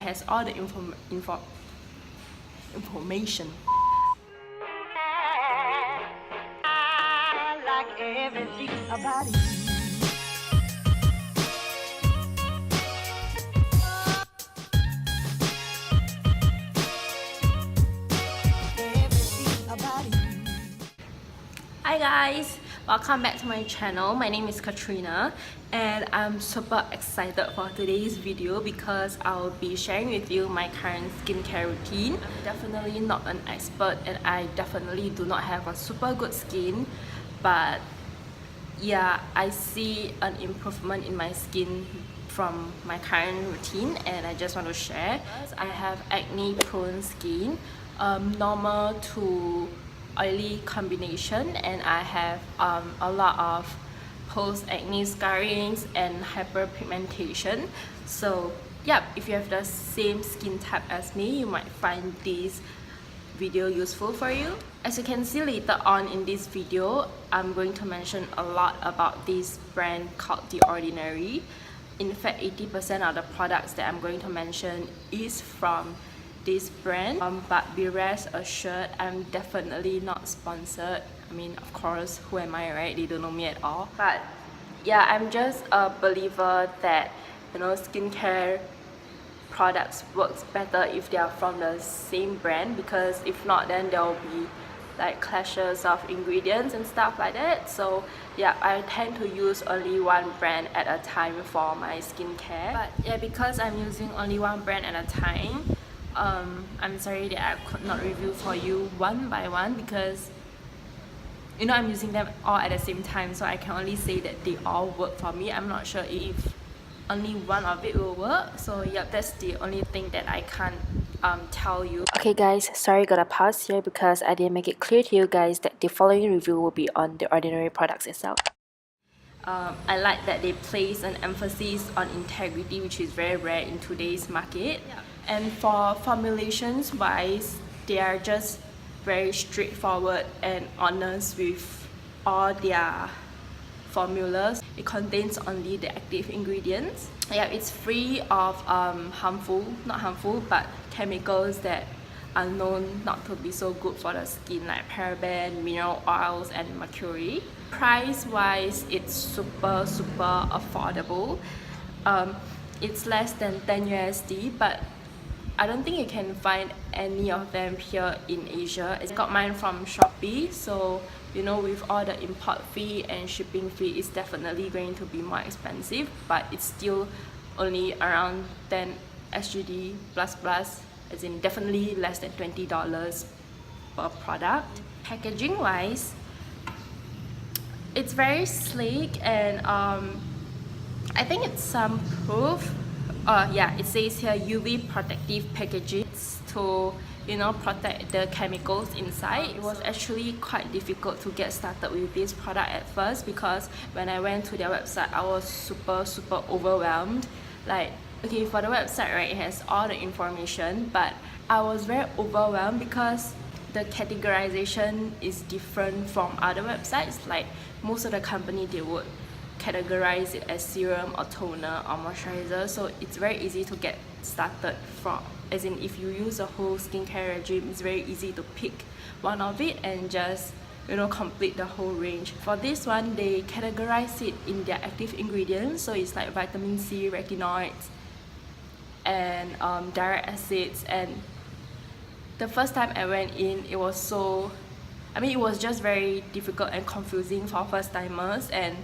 has all the information. I like everything about it. Hi guys, welcome back to my channel. My name is Katrina and I'm super excited for today's video because I'll be sharing with you my current skincare routine. I'm definitely not an expert and I definitely do not have a super good skin, but yeah, I see an improvement in my skin from my current routine and I just want to share. I have acne prone skin, normal to oily combination, and I have a lot of post-acne scarrings and hyperpigmentation. So yeah, if you have the same skin type as me, you might find this video useful for you. As you can see later on in this video, I'm going to mention a lot about this brand called The Ordinary. In fact, 80% of the products that I'm going to mention is from this brand, but be rest assured, I'm definitely not sponsored. I mean, of course, who am I, right? They don't know me at all. But yeah, I'm just a believer that, you know, skincare products works better if they are from the same brand, because if not, then there will be like clashes of ingredients and stuff like that. So yeah, I tend to use only one brand at a time for my skincare. But yeah, because I'm using only one brand at a time, I'm sorry that I could not review for you one by one, because you know I'm using them all at the same time, so I can only say that they all work for me. I'm not sure if only one of it will work, so yeah, that's the only thing that I can't tell you. Okay guys, sorry, gotta pause here because I didn't make it clear to you guys that the following review will be on The Ordinary products itself. I like that they place an emphasis on integrity, which is very rare in today's market. Yeah. And for formulations wise, they are just very straightforward and honest with all their formulas. It contains only the active ingredients. Yeah, it's free of not harmful, but chemicals that are known not to be so good for the skin, like paraben, mineral oils, and mercury. Price wise, it's super affordable. It's less than 10 USD, but I don't think you can find any of them here in Asia. I got mine from Shopee, so you know, with all the import fee and shipping fee, it's definitely going to be more expensive, but it's still only around 10 SGD plus, as in definitely less than $20 per product. Packaging wise, it's very sleek and I think it's some proof. Yeah, it says here UV protective packaging to, you know, protect the chemicals inside. It was actually quite difficult to get started with this product at first, because when I went to their website, I was super overwhelmed. Like, okay, for the website, right, it has all the information, but I was very overwhelmed because the categorization is different from other websites. Like, most of the company, they would categorize it as serum or toner or moisturizer, so it's very easy to get started from, as in if you use a whole skincare regime, it's very easy to pick one of it and just, you know, complete the whole range. For this one, they categorize it in their active ingredients, so it's like vitamin C, retinoids, and direct acids. And the first time I went in, it was it was just very difficult and confusing for first timers, and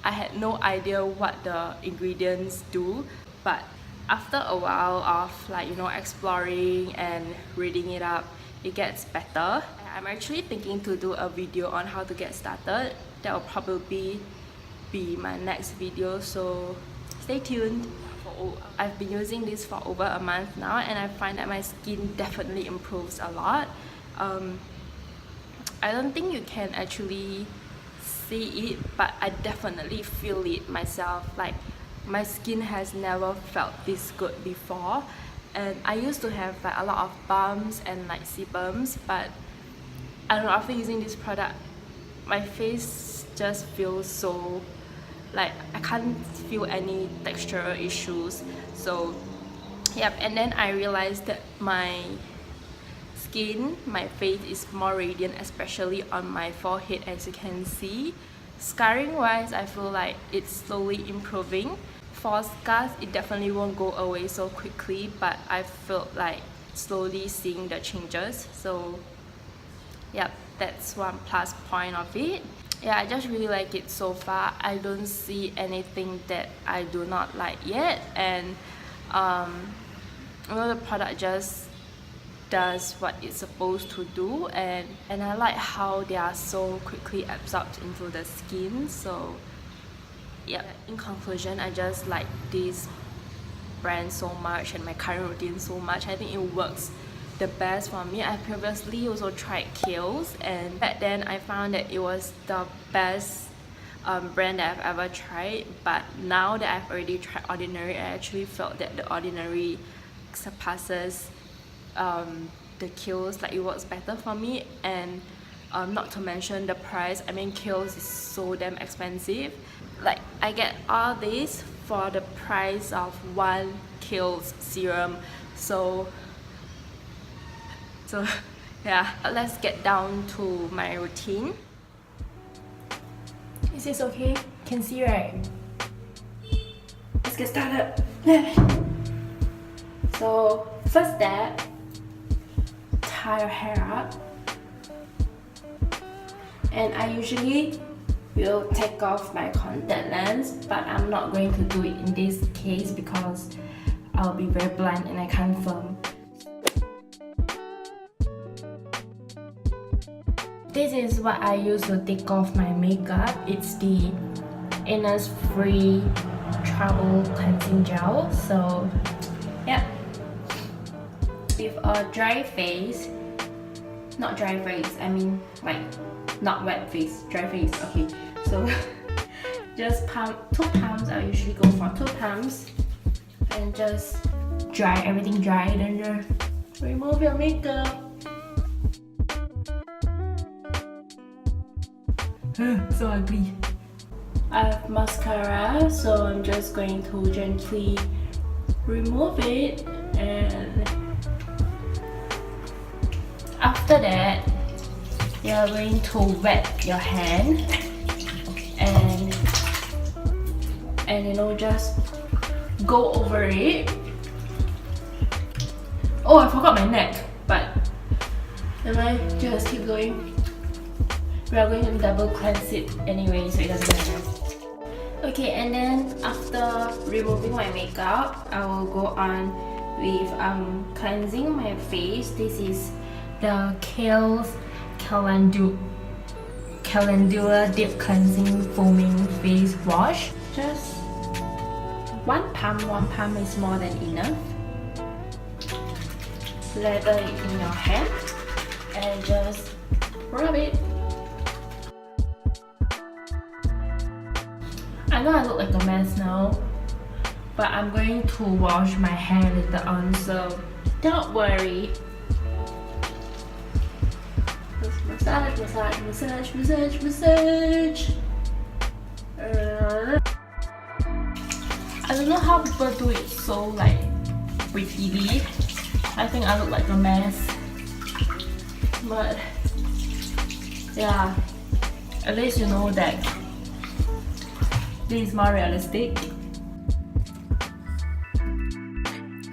I had no idea what the ingredients do. But after a while of, like, you know, exploring and reading it up, it gets better. I'm actually thinking to do a video on how to get started. That will probably be my next video, so stay tuned. I've been using this for over a month now, and I find that my skin definitely improves a lot. I don't think you can actually see it, but I definitely feel it myself. Like, my skin has never felt this good before, and I used to have like a lot of bumps and like sebums, but I don't know, after using this product, my face just feels so, like, I can't feel any textural issues. So Yep, and then I realized that my skin, my face is more radiant, especially on my forehead, as you can see. Scarring wise, I feel like it's slowly improving. For scars, it definitely won't go away so quickly, but I felt like slowly seeing the changes. So yep, that's one plus point of it. Yeah, I just really like it so far. I don't see anything that I do not like yet, and you know, the product just does what it's supposed to do, and I like how they are so quickly absorbed into the skin. So yeah, in conclusion, I just like this brand so much and my current routine so much. I think it works the best for me. I previously also tried KIEHL'S, and back then I found that it was the best brand that I've ever tried. But now that I've already tried Ordinary, I actually felt that the Ordinary surpasses the KIEHL'S. Like, it works better for me, and not to mention the price. I mean, KIEHL'S is so damn expensive. Like, I get all this for the price of one KIEHL'S serum. So yeah, let's get down to my routine. Is this okay? Can see, right? Let's get started. So first step, tie your hair up, and I usually will take off my contact lens, but I'm not going to do it in this case because I'll be very blunt and I can't film. This is what I use to take off my makeup. It's the INNISFREE Travel Cleansing Gel. So yeah, with a dry face, not dry face, I mean like not wet face, dry face, okay. So just pump 2 pumps. I usually go for 2 pumps, and just dry everything dry, then just remove your makeup. So ugly. I have mascara, so I'm just going to gently remove it, and after that you're going to wet your hand and you know, just go over it. Oh, I forgot my neck, but never mind, just keep going. We are going to double cleanse it anyway, so it doesn't matter. Okay, and then after removing my makeup, I will go on with cleansing my face. This is the KIEHL'S Calendula Deep Cleansing Foaming Face Wash. Just one pump is more than enough. Lather it in your hand and just rub it. I know I look like a mess now, but I'm going to wash my hair later on, so don't worry. Just massage, massage, massage, massage, massage. I don't know how people do it so like prettily. I think I look like a mess, but yeah, at least you know that this is more realistic.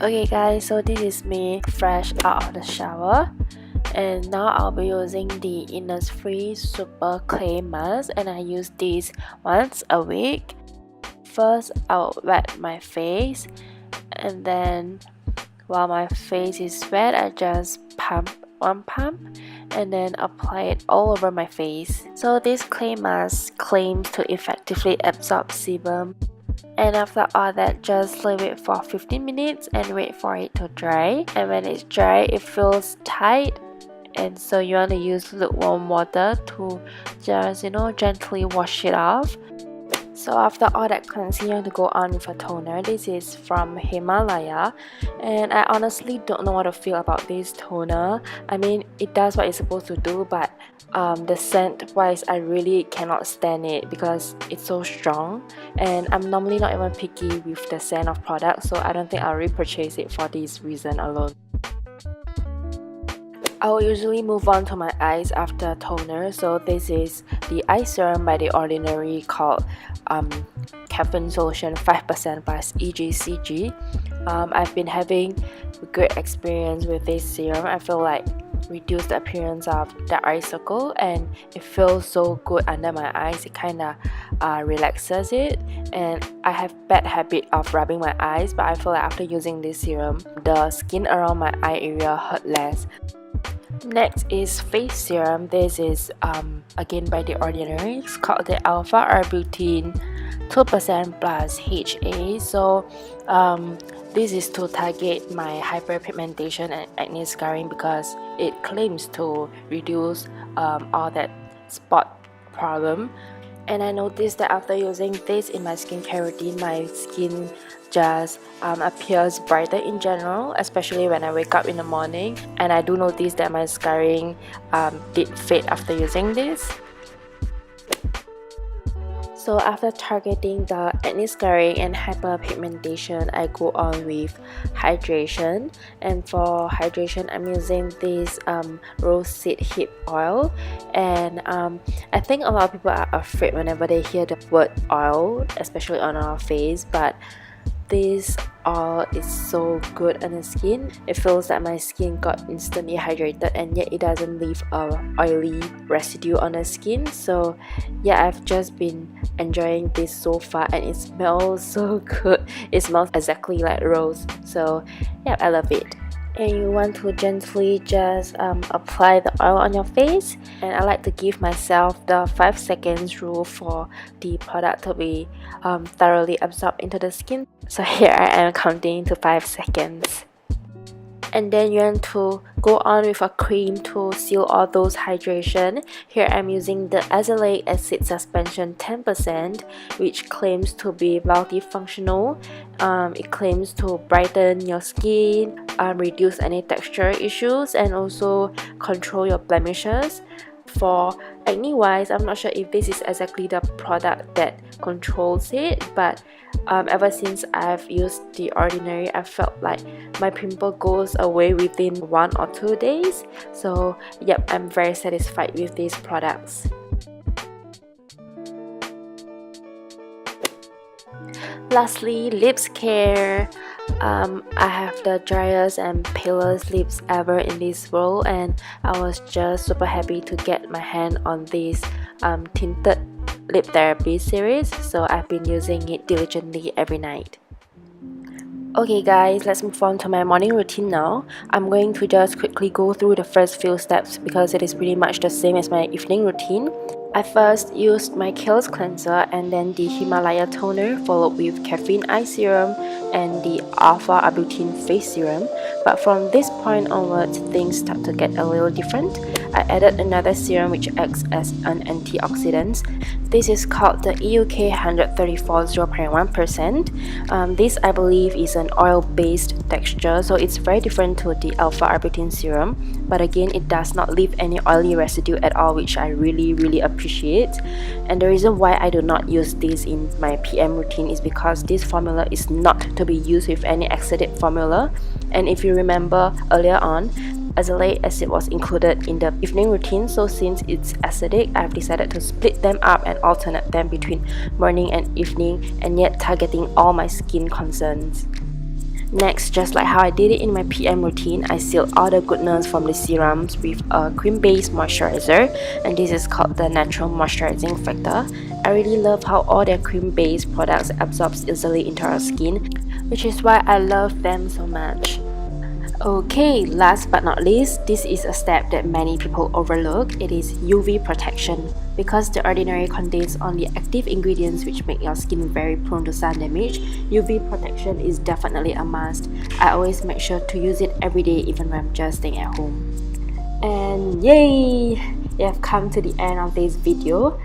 Okay guys, so this is me fresh out of the shower, and now I'll be using the INNISFREE Super Clay Mask, and I use this once a week. First, I'll wet my face, and then while my face is wet, I just pump one pump and then apply it all over my face. So this clay mask claims to effectively absorb sebum, and after all that, just leave it for 15 minutes and wait for it to dry. And when it's dry, it feels tight, and so you want to use lukewarm water to just, you know, gently wash it off. So after all that cleansing, you want to go on with a toner. This is from Himalaya, and I honestly don't know what to feel about this toner. I mean, it does what it's supposed to do, but The scent wise, I really cannot stand it because it's so strong, and I'm normally not even picky with the scent of products, so I don't think I'll repurchase it for this reason alone. I will usually move on to my eyes after toner, so this is the eye serum by The Ordinary called Caffeine Solution 5% plus EGCG. I've been having a great experience with this serum. I feel like reduce the appearance of the eye circle, and it feels so good under my eyes. It kind of relaxes it, and I have bad habit of rubbing my eyes, but I feel like after using this serum, the skin around my eye area hurt less. Next is face serum. This is again by The Ordinary. It's called the Alpha Arbutin 2% plus HA. So this is to target my hyperpigmentation and acne scarring because it claims to reduce all that spot problem. And I noticed that after using this in my skincare routine, my skin just appears brighter in general, especially when I wake up in the morning. And I do notice that my scarring did fade after using this. So after targeting the acne scarring and hyperpigmentation, I go on with hydration. And for hydration, I'm using this rose-seed hip oil. And I think a lot of people are afraid whenever they hear the word oil, especially on our face, but this oil is so good on the skin. It feels like my skin got instantly hydrated, and yet it doesn't leave a oily residue on the skin. So yeah, I've just been enjoying this so far, and it smells so good. It smells exactly like rose, so yeah, I love it. And you want to gently just apply the oil on your face, and I like to give myself the 5 seconds rule for the product to be thoroughly absorbed into the skin. So here I am counting to 5 seconds. And then you want to go on with a cream to seal all those hydration. Here I'm using the azelaic acid suspension 10%, which claims to be multifunctional. It claims to brighten your skin, reduce any texture issues, and also control your blemishes. For acne wise, I'm not sure if this is exactly the product that controls it, but ever since I've used The Ordinary, I felt like my pimple goes away within 1 or 2 days. So yep, I'm very satisfied with these products. Lastly, lips care. I have the driest and palest lips ever in this world, and I was just super happy to get my hand on this tinted lip therapy series, so I've been using it diligently every night. Okay guys, let's move on to my morning routine now. I'm going to just quickly go through the first few steps because it is pretty much the same as my evening routine. I first used my KIEHL'S cleanser and then the Himalaya toner, followed with caffeine eye serum and the Alpha Arbutin face serum. But from this point onwards, things start to get a little different. I added another serum which acts as an antioxidant. This is called the EUK 134 0.1%. This I believe is an oil-based texture, so it's very different to the Alpha Arbutin serum. But again, it does not leave any oily residue at all, which I really appreciate. And the reason why I do not use this in my PM routine is because this formula is not to be used with any acidic formula. And if you remember earlier on, azelaic acid was included in the evening routine, so since it's acidic, I've decided to split them up and alternate them between morning and evening, and yet targeting all my skin concerns. Next, just like how I did it in my PM routine, I sealed all the goodness from the serums with a cream-based moisturizer, and this is called the Natural Moisturizing Factor. I really love how all their cream-based products absorbs easily into our skin, which is why I love them so much. Okay, last but not least, this is a step that many people overlook. It is UV protection. Because The Ordinary contains only active ingredients which make your skin very prone to sun damage, UV protection is definitely a must. I always make sure to use it every day, even when I'm just staying at home. And yay! You have come to the end of this video.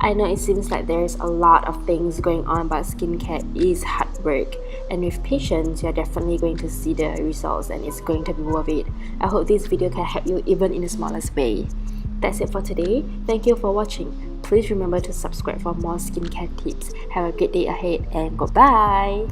I know it seems like there is a lot of things going on, but skincare is hard work, and with patience you're definitely going to see the results, and it's going to be worth it. I hope this video can help you even in the smallest way. That's it for today. Thank you for watching. Please remember to subscribe for more skincare tips. Have a great day ahead and goodbye.